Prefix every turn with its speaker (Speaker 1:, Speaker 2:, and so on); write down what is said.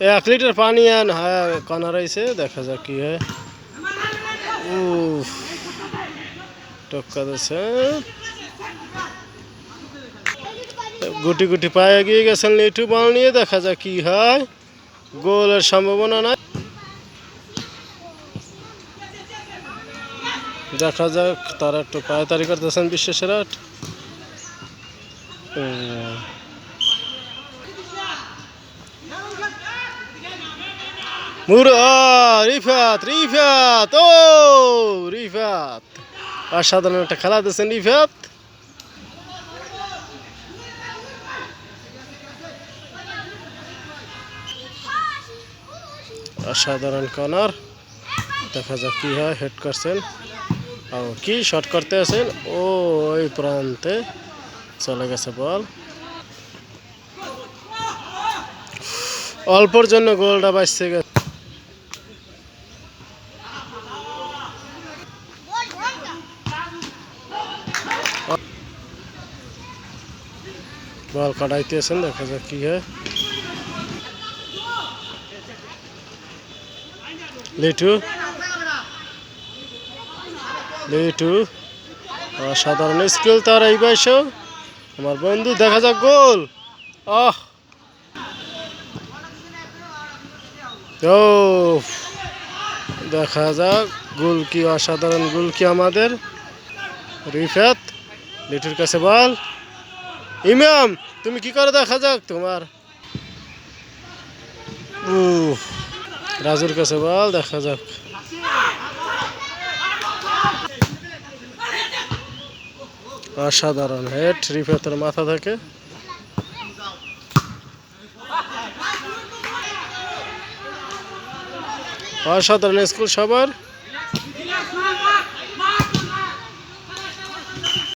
Speaker 1: 1 litre পানি আন। হ্যাঁ corner আইছে, দেখা যাক কি হয়। উফ, টক্কা দিচ্ছে। গুটি গুটি পায়ে এগিয়ে গেছেন লিটু বল নিয়ে, দেখা যাক কি হয়। গোলের সম্ভাবনা নাই, দেখা যাক। তারা একটু পায়তারি করতেছেন বিশ্বের রিফাত রিফাত ও রিফাত অসাধারণ একটা খেলা দিচ্ছেন রিফাত। অসাধারণ কর্নার, দেখা যাক কি হয়। হেড করছেন, কি শট করতে আছেন। ও ওই প্রান্তে চলে গেছে বল। অল্পর জন্য গোলটা বাঁচতে গেছে। বল কাটাইতেছেন, দেখা যাক কি হয়। লিটু লিটু অসাধারণ স্কিল তার এই বয়সে আমার বন্ধু, দেখা যাক গোল। আহ ও দেখা যাক গোল কি, অসাধারণ গোল কি আমাদের। রিফাত লিটুর কাছে বল, ইমাম তুমি কি করে, দেখা যাক তোমার। রাজুর কাছে বল, দেখা যাক। অসাধারণ হেড রিফাতের মাথা থেকে। অসাধারণ স্কুল সবার।